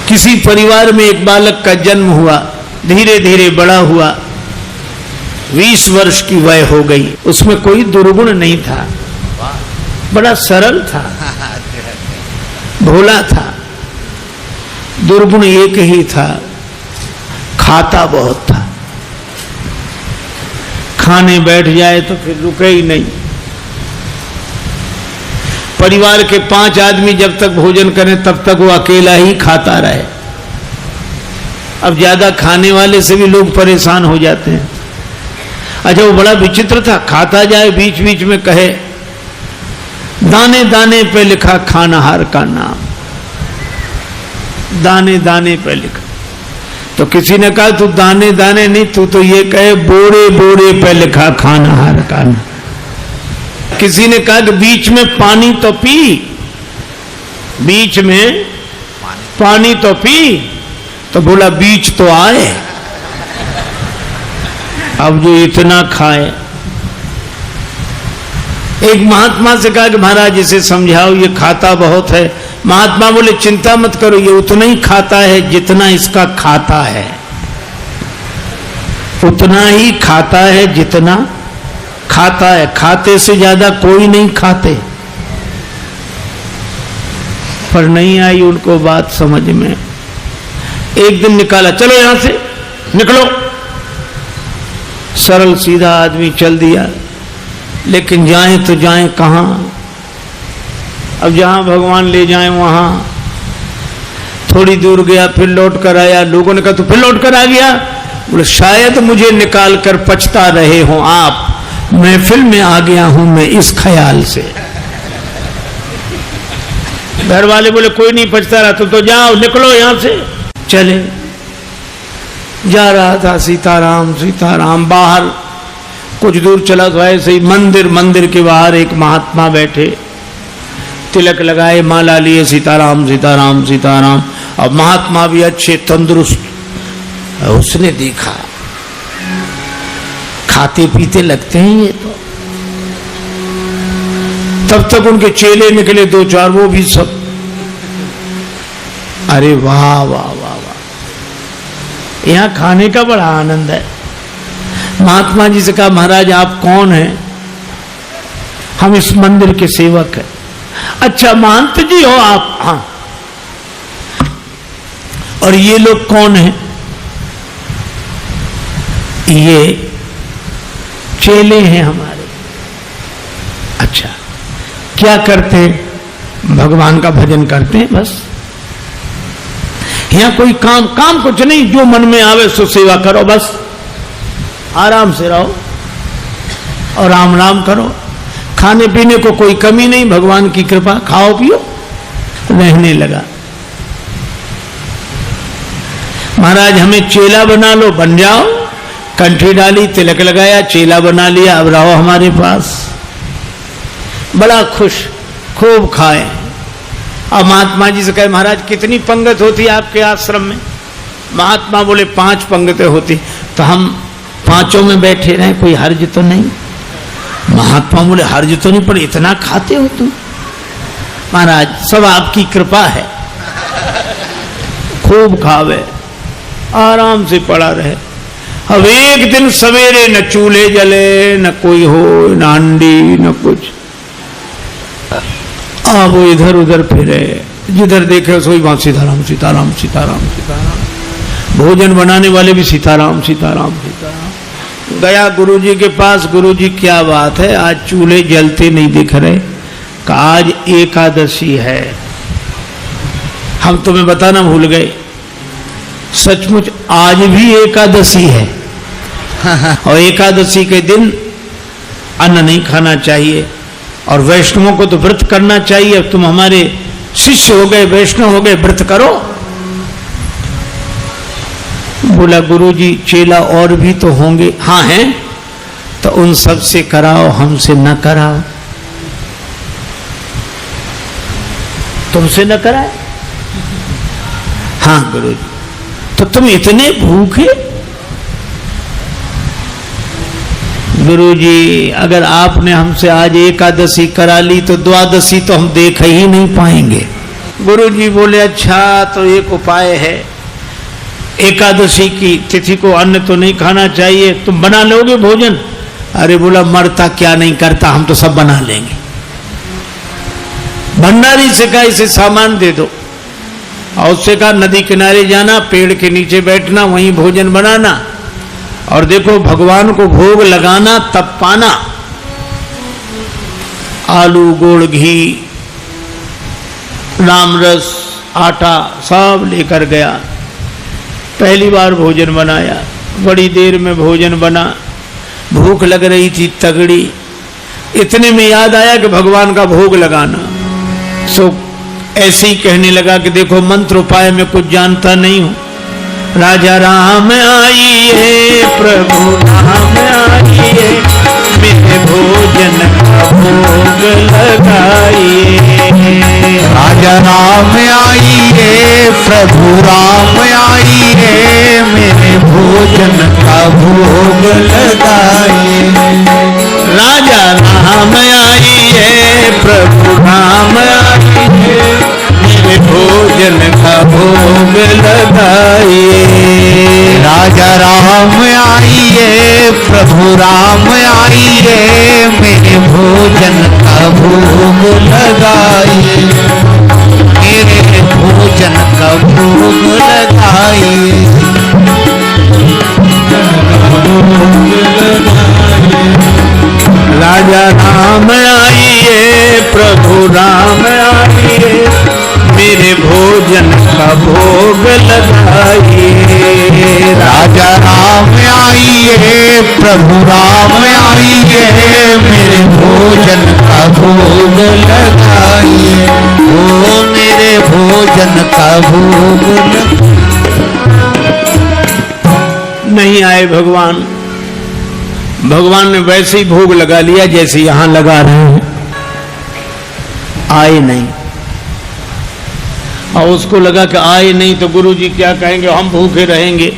किसी परिवार में एक बालक का जन्म हुआ, धीरे धीरे बड़ा हुआ, 20 वर्ष की वय हो गई। उसमें कोई दुर्गुण नहीं था, बड़ा सरल था, भोला था। दुर्गुण एक ही था, खाता बहुत था। खाने बैठ जाए तो फिर रुके ही नहीं। परिवार के 5 आदमी जब तक भोजन करें तब तक वो अकेला ही खाता रहे। अब ज्यादा खाने वाले से भी लोग परेशान हो जाते हैं। अच्छा, वो बड़ा विचित्र था, खाता जाए बीच बीच में कहे, दाने दाने पे लिखा खानाहार का नाम, दाने दाने पे लिखा। तो किसी ने कहा तू दाने दाने नहीं, तू तो ये कहे बोरे बोरे पे लिखा खानाहार का नाम। किसी ने कहा कि बीच में पानी तो पी, बीच में पानी तो पी, तो बोला बीच तो आए। अब जो इतना खाए। एक महात्मा से कहा कि महाराज इसे समझाओ, ये खाता बहुत है। महात्मा बोले चिंता मत करो, ये उतना ही खाता है जितना इसका खाता है, उतना ही खाता है जितना खाता है। खाते से ज्यादा कोई नहीं खाते। पर नहीं आई उनको बात समझ में। एक दिन निकाला, चलो यहां से निकलो। सरल सीधा आदमी चल दिया, लेकिन जाए तो जाए कहां? अब जहां भगवान ले जाए वहां। थोड़ी दूर गया, फिर लौट कर आया। लोगों ने कहा तो फिर लौट कर आ गया? बोले शायद मुझे निकाल कर पछता रहे हो आप, महफिल में आ गया हूं मैं इस ख्याल से। घर वाले बोले कोई नहीं पछता रहा, तो जाओ निकलो यहां से। चले, जा रहा था सीताराम सीताराम। बाहर कुछ दूर चला तो ऐसे ही मंदिर के बाहर एक महात्मा बैठे, तिलक लगाए, माला लिए, सीताराम सीताराम सीताराम। और महात्मा भी अच्छे तंदुरुस्त। उसने देखा खाते पीते लगते हैं ये तो। तब तक उनके चेले निकले 2-4, वो भी सब। अरे वाह वाह वाह वाह, यहां खाने का बड़ा आनंद है। महात्मा जी से कहा महाराज आप कौन हैं? हम इस मंदिर के सेवक हैं। अच्छा महंत जी हो आप? हाँ। और ये लोग कौन हैं? ये चेले हैं हमारे। अच्छा, क्या करते हैं? भगवान का भजन करते हैं बस। यहां कोई काम कुछ नहीं, जो मन में आवे सो सेवा करो बस। आराम से रहो और राम राम करो। खाने पीने को कोई कमी नहीं, भगवान की कृपा, खाओ पियो। रहने लगा। महाराज हमें चेला बना लो, बन जाओ। कंठी डाली, तिलक लगाया, चेला बना लिया, अब रहो हमारे पास। बड़ा खुश, खूब खाए। अब महात्मा जी से कहे महाराज कितनी पंगत होती है आपके आश्रम में? महात्मा बोले 5 पंगतें होती। तो हम 5 में बैठे रहे, कोई हर्ज तो नहीं? महात्मा बोले हर्ज तो नहीं, पर इतना खाते हो तुम? महाराज सब आपकी कृपा है। खूब खावे, आराम से पड़ा रहे। अब एक दिन सवेरे न चूल्हे जले, न कोई हो, न अंडी, न कुछ। अब वो इधर उधर फिरे, जिधर देखे सोई वहां सीताराम सीताराम सीताराम सीताराम। भोजन बनाने वाले भी सीताराम सीताराम सीताराम। गया गुरुजी के पास, गुरुजी क्या बात है आज चूल्हे जलते नहीं दिख रहे? आज एकादशी है। हम तुम्हें बताना भूल गए, सचमुच आज भी एकादशी है। और एकादशी के दिन अन्न नहीं खाना चाहिए, और वैष्णवों को तो व्रत करना चाहिए। अब तुम हमारे शिष्य हो गए, वैष्णव हो गए, व्रत करो। बोला गुरुजी चेला और भी तो होंगे? हाँ हैं। तो उन सब से कराओ, हमसे न कराओ। तुमसे न कराए? हाँ गुरुजी। तो तुम इतने भूखे? गुरुजी अगर आपने हमसे आज एकादशी करा ली तो द्वादशी तो हम देख ही नहीं पाएंगे। गुरु जी बोले अच्छा तो एक उपाय है, एकादशी की तिथि को अन्न तो नहीं खाना चाहिए, तुम बना लोगे भोजन? अरे बोला मरता क्या नहीं करता, हम तो सब बना लेंगे। भंडारी से कहा इसे सामान दे दो, और उससे कहा नदी किनारे जाना, पेड़ के नीचे बैठना, वहीं भोजन बनाना, और देखो भगवान को भोग लगाना तब पाना। आलू, गुड़, घी, रामरस, आटा सब लेकर गया। पहली बार भोजन बनाया, बड़ी देर में भोजन बना, भूख लग रही थी तगड़ी। इतने में याद आया कि भगवान का भोग लगाना। सो ऐसे ही कहने लगा कि देखो मंत्र उपाय में कुछ जानता नहीं हूं। राजा राम आइए, प्रभु राम आइए, मेरे भोजन का भोग लगाइए। राजा राम आइए, प्रभु राम आइए, मेरे भोजन का भोग लगाइए। राजा राम आइए, प्रभु राम आइए, मेरे भोजन का भोग लगाइए। राजा राम आइए, प्रभु राम आइए, मेरे भोजन का भोग लगाइए। मेरे भोजन का भोग लगाइए। राजा राम आइए, प्रभु राम आइए, मेरे भोजन का भोग लगाइए। राजा राम आइए, प्रभु राम आइए, मेरे भोजन का भोग लगाइए। ओ मेरे भोजन का भोग नहीं आए भगवान। भगवान ने वैसे ही भोग लगा लिया जैसे यहां लगा रहे हैं, आए नहीं। और उसको लगा कि आए नहीं तो गुरु जी क्या कहेंगे, हम भूखे रहेंगे।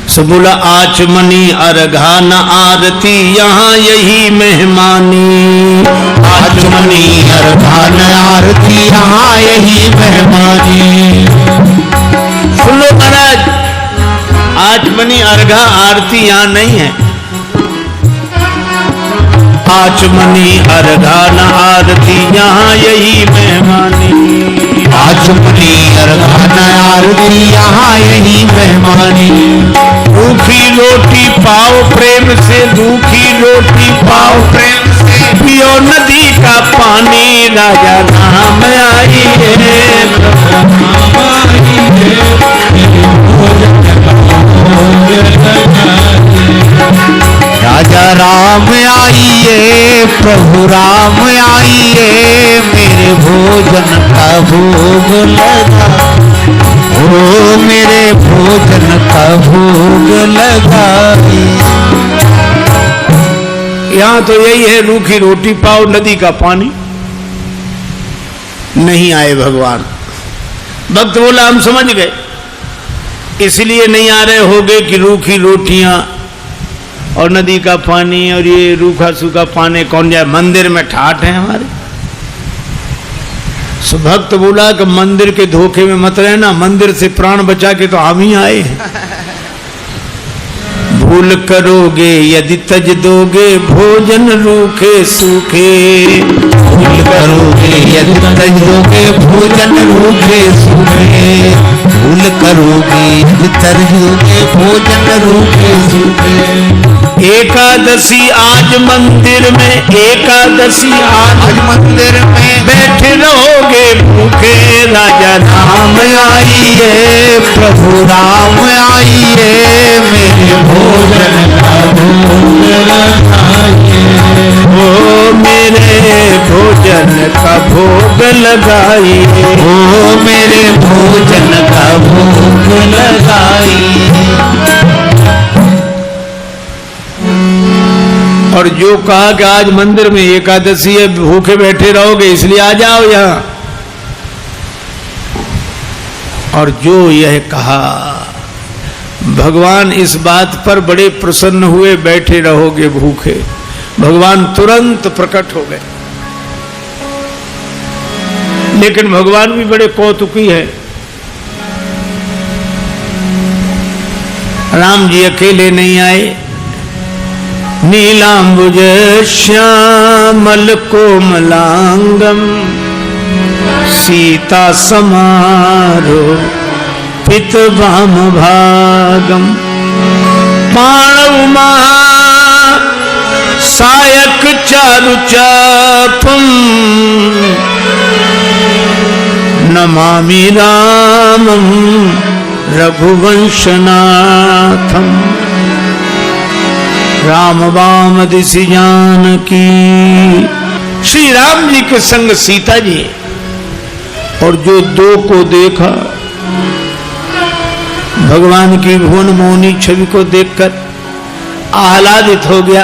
सो बोला आचमनी अर्घा न आरती, यहाँ यही मेहमानी। आचमनी अर्घा न आरती, यहाँ यही मेहमानी। सुन लो महाराज, आचमनी अर्घा आरती यहाँ नहीं है। आचमनी अर्घा न आरती, यहाँ यही मेहमानी। आचमनी अर्घा न आरती, यहाँ यही मेहमानी। रूखी रोटी पाओ प्रेम से, रूखी रोटी पाओ प्रेम से, पियो नदी का पानी। राजा राम आइए, राजा राम आइए, प्रभु राम आइए, मेरे भोजन का भोग लगा। ओ मेरे भोजन का भोग लगाइए। यहाँ तो यही है, रूखी रोटी पाओ नदी का पानी। नहीं आए भगवान। भक्त बोला हम समझ गए, इसलिए नहीं आ रहे होगे कि रूखी रोटियां और नदी का पानी और ये रूखा सूखा पानी कौन जाए, मंदिर में ठाठ है हमारे। सो भक्त बोला कि मंदिर के धोखे में मत रहना, मंदिर से प्राण बचा के तो हम ही आए हैं। भूल करोगे यदि तज दोगे, भोजन रूखे सूखे। भूल करोगे यदि तज दोगे, भोजन रूखे सूखे। भूल करोगे यदि तज दोगे, भोजन रूखे सूखे। एकादशी आज मंदिर में, एकादशी आज मंदिर में बैठे रहोगे भूखे। राजा राम आइए, प्रभु राम आइए, मेरे भोजन का भोग लगाइए। ओ मेरे भोजन का भोग लगाइए। ओ मेरे भोजन का भोग लगाइए। और जो कहा कि आज मंदिर में एकादशी है, भूखे बैठे रहोगे इसलिए आ जाओ यहाँ। और जो यह कहा, भगवान इस बात पर बड़े प्रसन्न हुए, बैठे रहोगे भूखे। भगवान तुरंत प्रकट हो गए। लेकिन भगवान भी बड़े कौतुकी है। राम जी अकेले नहीं आए, नीलांबुज श्यामल कोमलांगम सीता समारो पित वाम भागम पाणव महा सायक चारु चापम नमामि रामं रघुवंशनाथम। राम वाम दिशि जानकी। श्री राम जी के संग सीता जी, और जो दो को देखा, भगवान की भुवन मोहनी छवि को देखकर आह्लादित हो गया,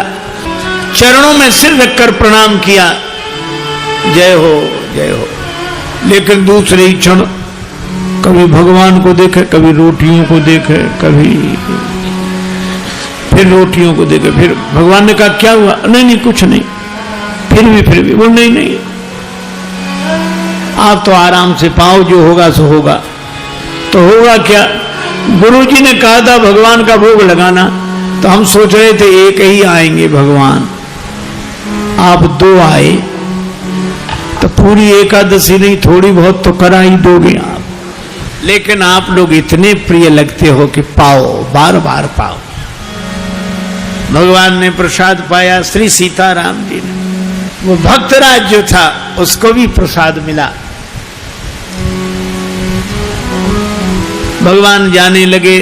चरणों में सिर रखकर प्रणाम किया, जय हो जय हो। लेकिन दूसरे ही क्षण कभी भगवान को देखे, कभी रोटियों को देखे, कभी फिर रोटियों को देखे। फिर भगवान ने कहा क्या हुआ? नहीं नहीं कुछ नहीं। फिर भी बोल नहीं आप तो आराम से पाओ, जो होगा सो होगा। तो होगा क्या? गुरुजी ने कहा था भगवान का भोग लगाना, तो हम सोच रहे थे एक ही आएंगे भगवान, आप दो आए तो पूरी एकादशी नहीं थोड़ी बहुत तो करा ही दोगे आप। लेकिन आप लोग इतने प्रिय लगते हो कि पाओ, बार बार पाओ। भगवान ने प्रसाद पाया, श्री सीताराम जी ने। वो भक्तराज जो था उसको भी प्रसाद मिला। भगवान जाने लगे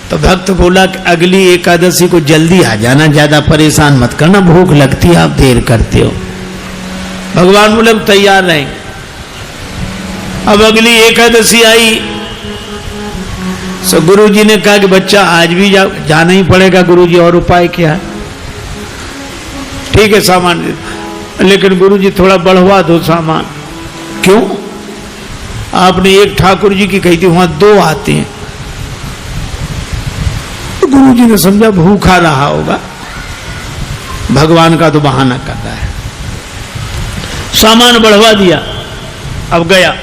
तो भक्त बोला कि अगली एकादशी को जल्दी आ जाना, ज्यादा परेशान मत करना, भूख लगती है, आप देर करते हो। भगवान बोले तैयार रहेंगे। अब अगली एकादशी आई, सो गुरुजी ने कहा कि बच्चा आज भी जाना ही पड़ेगा। गुरुजी और उपाय क्या? ठीक है सामान, लेकिन गुरुजी थोड़ा बढ़वा दो सामान। क्यों? आपने एक ठाकुर जी की कही थी, वहां दो आते हैं। तो गुरुजी ने समझा भूखा रहा होगा, भगवान का तो बहाना कर रहा है। सामान बढ़वा दिया। अब गया,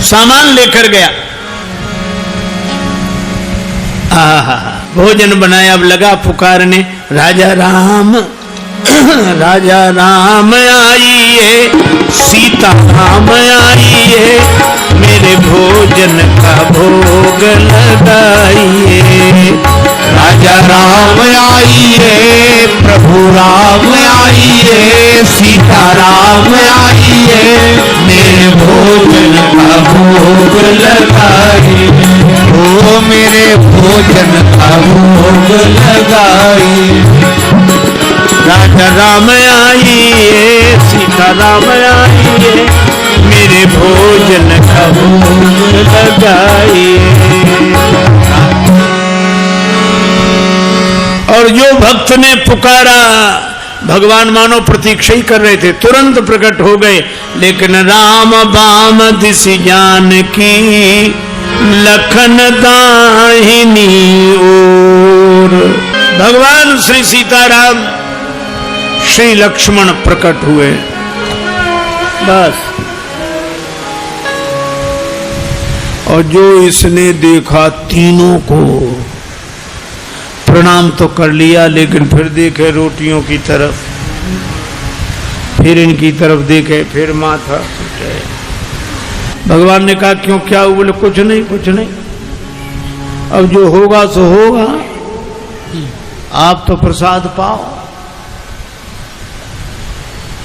सामान लेकर गया, भोजन बनाया। अब लगा पुकारने, राजा राम राजा राम आइए, सीता राम आइए, मेरे भोजन का भोग लगाइए। राजा राम आइए, प्रभु राम आइए, सीता राम आइए, मेरे भोजन का भोग लगाइए। ओ मेरे भोजन का भोग लगाइए। राजा राम आइए, सीता राम आइए, मेरे भोजन का भोग लगाइए। और जो भक्त ने पुकारा, भगवान मानो प्रतीक्षा ही कर रहे थे, तुरंत प्रकट हो गए। लेकिन राम बाम दिशि जानकी, लखन दाहिनी ओर। भगवान श्री सीताराम श्री लक्ष्मण प्रकट हुए। बस, और जो इसने देखा तीनों को प्रणाम तो कर लिया, लेकिन फिर देखे रोटियों की तरफ, फिर इनकी तरफ देखे, फिर माथा। भगवान ने कहा क्यों, क्या हुआ? बोले कुछ नहीं कुछ नहीं, अब जो होगा सो होगा, आप तो प्रसाद पाओ।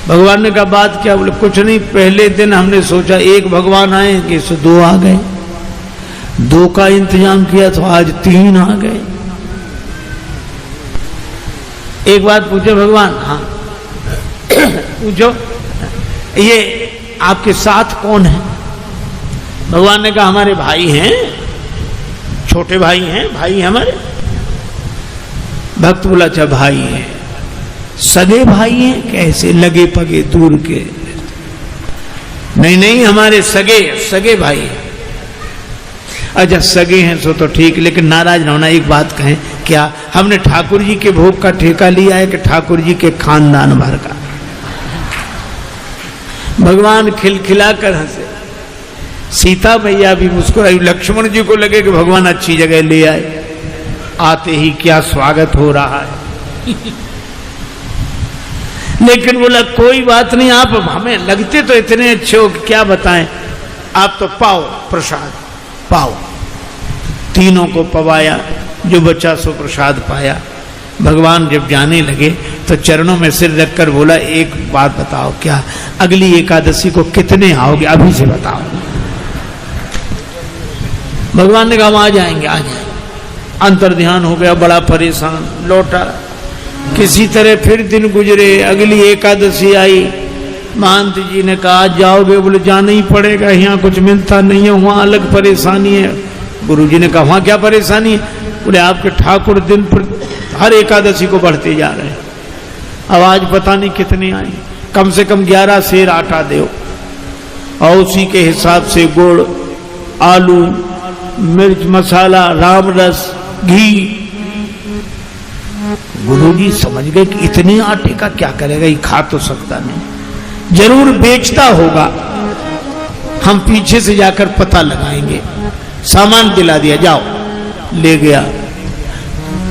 भगवान ने कहा बात क्या? बोले कुछ नहीं, पहले दिन हमने सोचा एक भगवान आएंगे, सो दो आ गए, दो का इंतजाम किया तो आज तीन आ गए। एक बात पूछो भगवान? हाँ पूछो, ये आपके साथ कौन है? भगवान ने कहा हमारे भाई हैं, छोटे भाई हैं, भाई हमारे। भक्त बोला अच्छा भाई हैं, सगे भाई हैं? कैसे? लगे पगे दूर के? नहीं नहीं, हमारे सगे भाई हैं। अच्छा सगे हैं सो तो ठीक, लेकिन नाराज ना होना, एक बात कहें, क्या हमने ठाकुर जी के भोग का ठेका लिया है कि ठाकुर जी के खानदान भर का? भगवान खिलखिलाकर हंसे, सीता मैया भी मुस्कुराई। लक्ष्मण जी को लगे कि भगवान अच्छी जगह ले आए, आते ही क्या स्वागत हो रहा है। लेकिन बोला कोई बात नहीं, आप हमें लगते तो इतने अच्छे हो कि क्या बताएं, आप तो पाओ प्रसाद पाओ। तीनों को पवाया, जो बच्चा सो प्रसाद पाया। भगवान जब जाने लगे तो चरणों में सिर रखकर बोला, एक बात बताओ, क्या अगली एकादशी को कितने आओगे, अभी से बताओ। भगवान ने कहा हम आ जाएंगे, आ जाएंगे। अंतर ध्यान हो गया, बड़ा परेशान, लौटा। किसी तरह फिर दिन गुजरे, अगली एकादशी आई। महंत जी ने कहा आज जाओगे, बोले जाना ही पड़ेगा, यहाँ कुछ मिलता नहीं है, वहाँ अलग परेशानी है। गुरु जी ने कहा वहाँ क्या परेशानी है, बोले आपके ठाकुर दिन पर हर एकादशी को बढ़ते जा रहे हैं, अब आज पता नहीं कितने आए, कम से कम 11 सेर आटा दो, और उसी के हिसाब से गुड़, आलू, मिर्च मसाला, राम रस, घी। गुरुजी समझ गए कि इतने आटे का क्या करेगा, ये खा तो सकता नहीं, जरूर बेचता होगा, हम पीछे से जाकर पता लगाएंगे। सामान दिला दिया, जाओ। ले गया,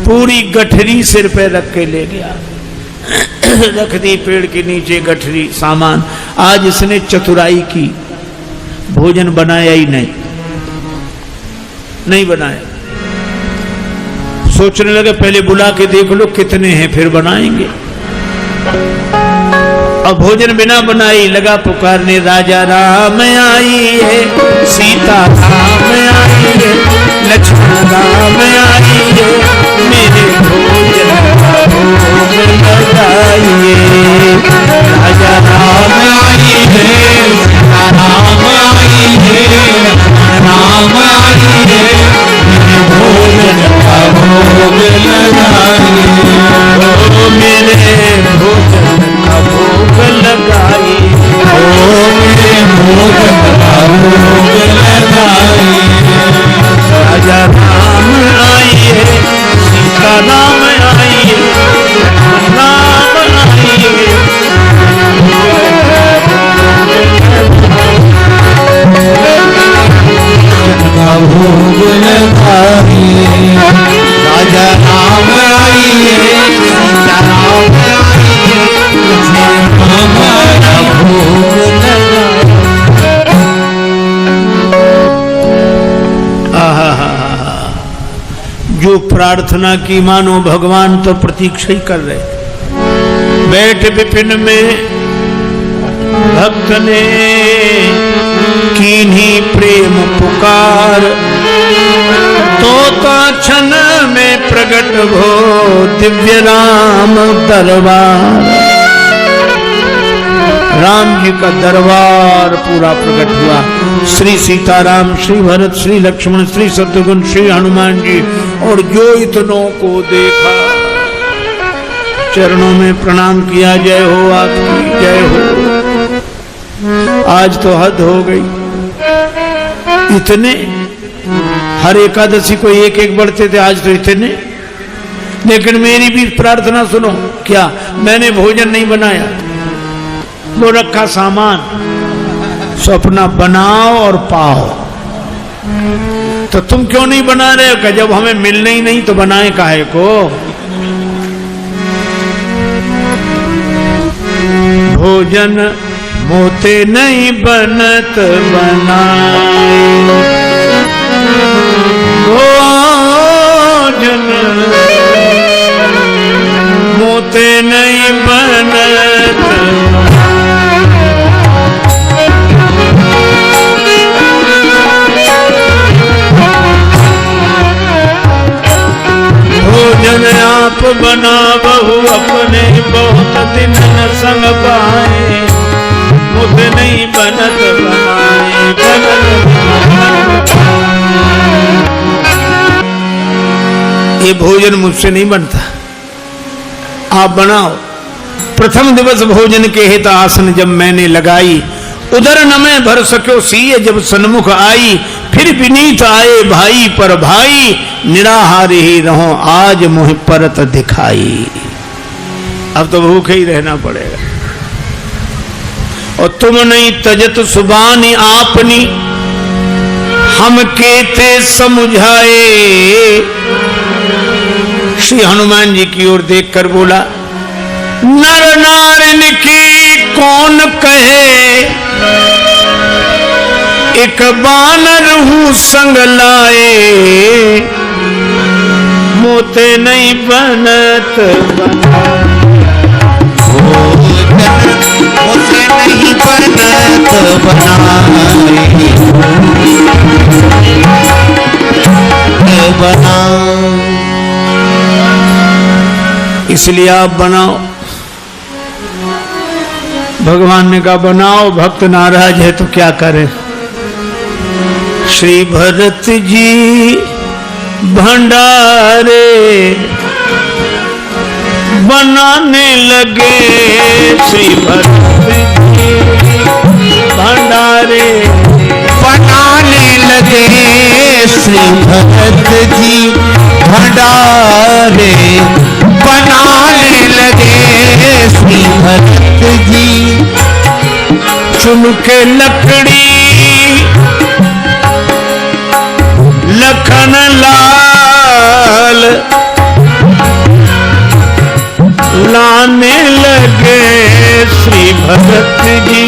पूरी गठरी सिर पे रख के ले गया, रख दी पेड़ के नीचे गठरी, सामान। आज इसने चतुराई की, भोजन बनाया ही नहीं बनाया। सोचने लगे पहले बुला के देख लो कितने हैं, फिर बनाएंगे। अब भोजन बिना बनाई लगा पुकारने, राजा राम आई है, सीता राम आई है, लक्ष्मण राम आई है, मेरे भोजन का भोग लगाइए। राजा राम आई है, सीता राम आई है, राम आई है, मेरे भोजन का भोग लगाइए। ओ मेरे भोजन का भोग लगाई, ओ मेरे भोजन का भोग लगाई। राजा राम आई है, सीता राम आई है, राम आई है, का भोग लगाई। राजा राम आई है, सीता राम आई है, हमारा भोग लगाई। जो प्रार्थना की मानो भगवान तो प्रतीक्षा ही कर रहे। बैठ विपिन में भक्त ने कीन्ही प्रेम पुकार, तोता क्षण में प्रकट हो दिव्य राम दरबार। राम जी का दरबार पूरा प्रकट हुआ। श्री सीताराम, श्री भरत, श्री लक्ष्मण, श्री शत्रुघ्न, श्री हनुमान जी, और जो इतनों को देखा चरणों में प्रणाम किया, जय हो आपकी, जय हो। आज तो हद हो गई, इतने हर एकादशी को एक एक बढ़ते थे, आज तो इतने। लेकिन मेरी भी प्रार्थना सुनो, क्या मैंने भोजन नहीं बनाया, वो रखा सामान, सो अपना बनाओ और पाओ। तो तुम क्यों नहीं बना रहे हो, जब हमें मिलने ही नहीं तो बनाए काहे को। भोजन मोते नहीं बनत बनाए, भोजन मोते नहीं बनत। भोजन आप बना बहु अपने, बहुत दिन न संग पाए, मुझ नहीं बनत बनाए, ये भोजन मुझसे नहीं बनता, आप बनाओ। प्रथम दिवस भोजन के हित आसन जब मैंने लगाई, उधर न मैं भर सको सीए जब सन्मुख आई, फिर विनीत आए भाई पर भाई, निराहार ही रहो आज मुझ परत दिखाई। अब तो भूखे ही रहना पड़ेगा। और तुम नहीं तजत सुबानी आपनी, हम केते समझाए। श्री हनुमान जी की ओर देखकर बोला, नर नारिन की कौन कहे, एक बानर हूं संग लाए। मोते नहीं बनत मोते नहीं बनत बनाए। इसलिए आप बनाओ। भगवान ने कहा बनाओ, भक्त नाराज है तो क्या करे। श्री भरत जी भंडारे बनाने लगे, श्री भरत जी भंडारे बनाने लगे, श्री भरत जी भंडारे बनाने लगे, श्री भरत जी। चुन के लकड़ी लखन लाल लाने लगे, श्री भरत जी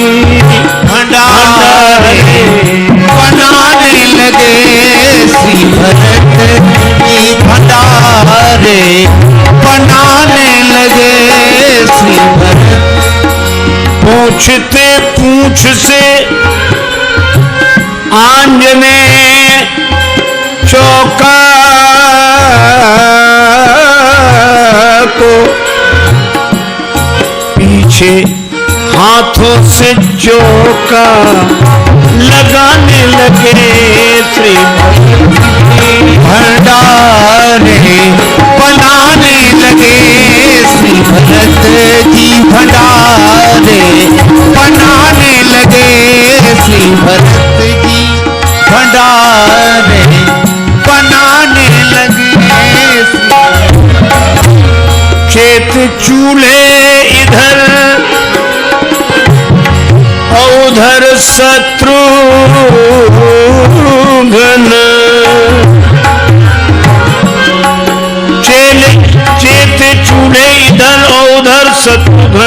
भंडारे बनाने लगे, श्री भरत जी भंडारे बनाने लगे, श्री भरत। पूछते पूछ से आंजने चौका को पीछे हाथों से चौका लगाने लगे, श्री भंडारे बनाने लगे, श्री भरत जी भंडारे बनाने लगे, श्री भरत जी भंडारे बनाने लगे। खेत चूल्हे इधर उधर शत्रुघ्न, चेत चूल्हे इधर उधर शत्रुघ्न।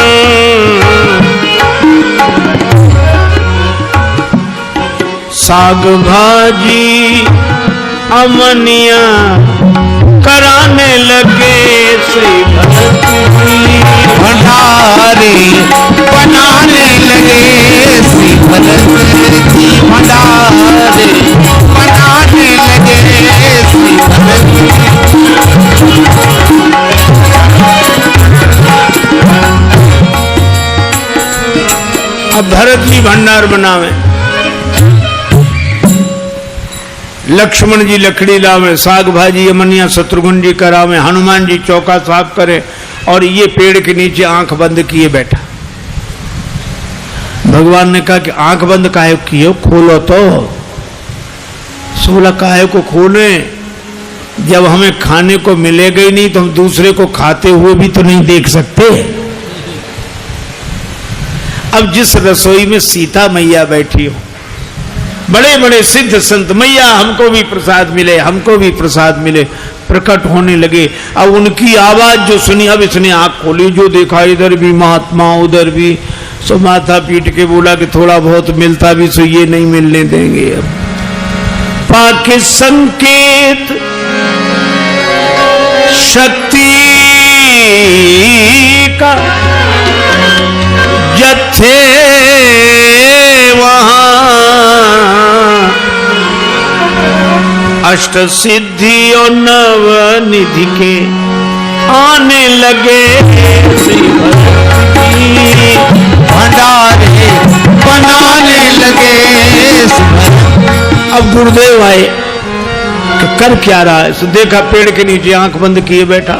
साग भाजी अमनिया कराने लगे, श्री भरत जी भंडारे बनाने लगे, श्री भरत जी भंडारे बनाने लगे, श्री भरत अब भरत जी भंडार बनावे, लक्ष्मण जी लकड़ी लावे, साग भाजी अमनिया शत्रुघ्न जी करावे, हनुमान जी चौका साफ करे, और ये पेड़ के नीचे आंख बंद किए बैठा। भगवान ने कहा कि आंख बंद काहे किए, खोलो तो। सोलह काहे को खोले, जब हमें खाने को मिलेगा ही नहीं तो हम दूसरे को खाते हुए भी तो नहीं देख सकते। अब जिस रसोई में सीता मैया बैठी हो, बड़े बड़े सिद्ध संत, मैया हमको भी प्रसाद मिले, हमको भी प्रसाद मिले, प्रकट होने लगे। अब उनकी आवाज जो सुनी, अब इसने आंख खोली, जो देखा इधर भी महात्मा उधर भी, सो माथा पीट के बोला कि थोड़ा बहुत मिलता भी सो ये नहीं मिलने देंगे। अब पाके संकेत शक्ति का जत्थे वहां अष्ट सिद्धि और नव निधि के आने लगे, श्री भंडारे बनाने लगे। अब गुरुदेव आए कि कर क्या रहा है, सो देखा पेड़ के नीचे आंख बंद किए बैठा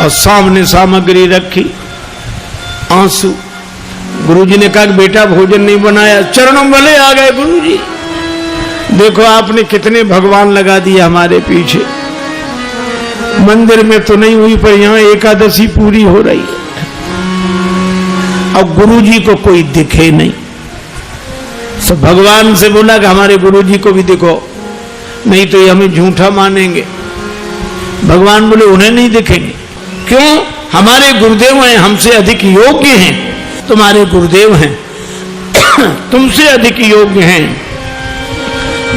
और सामने सामग्री रखी, आंसू। गुरुजी ने कहा कि बेटा भोजन नहीं बनाया, चरणों वाले आ गए गुरुजी, देखो आपने कितने भगवान लगा दिए हमारे पीछे, मंदिर में तो नहीं हुई पर यहाँ एकादशी पूरी हो रही है। और गुरु जी को कोई दिखे नहीं। तो भगवान से बोला कि हमारे गुरु जी को भी दिखो, नहीं तो ये हमें झूठा मानेंगे। भगवान बोले उन्हें नहीं दिखेंगे। क्यों? हमारे गुरुदेव हैं, हमसे अधिक योग्य हैं। तुम्हारे गुरुदेव हैं, तुमसे अधिक योग्य हैं,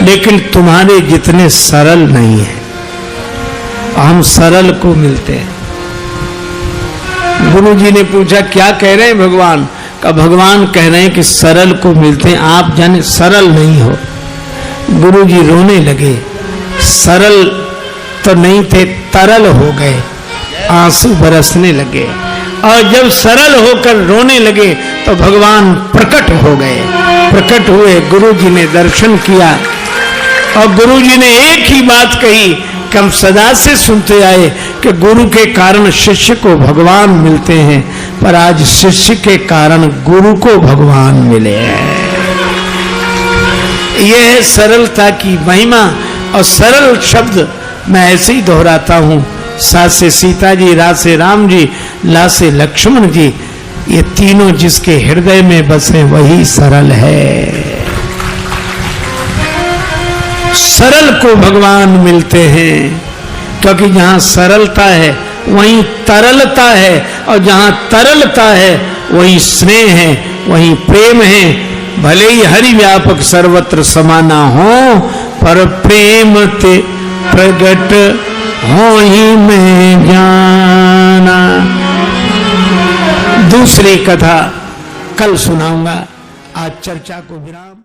लेकिन तुम्हारे जितने सरल नहीं है। हम सरल को मिलते हैं। गुरु जी ने पूछा क्या कह रहे हैं भगवान? का भगवान कह रहे हैं कि सरल को मिलते हैं, आप जाने सरल नहीं हो। गुरु जी रोने लगे। सरल तो नहीं थे, तरल हो गए, आंसू बरसने लगे। और जब सरल होकर रोने लगे तो भगवान प्रकट हो गए। प्रकट हुए, गुरु जी ने दर्शन किया और गुरु जी ने एक ही बात कही कि हम सदा से सुनते आए कि गुरु के कारण शिष्य को भगवान मिलते हैं, पर आज शिष्य के कारण गुरु को भगवान मिले हैं। यह है सरलता की महिमा। और सरल शब्द मैं ऐसे ही दोहराता हूं। सा से सीता जी, रा से राम जी, ला से लक्ष्मण जी, ये तीनों जिसके हृदय में बसे वही सरल है। सरल को भगवान मिलते हैं, क्योंकि जहां सरलता है वहीं तरलता है, और जहां तरलता है वहीं स्नेह है, वहीं प्रेम है। भले ही हरि व्यापक सर्वत्र समाना हो, पर प्रेम ते प्रगट हो ही मैं जाना। दूसरी कथा कल सुनाऊंगा। आज चर्चा को विराम।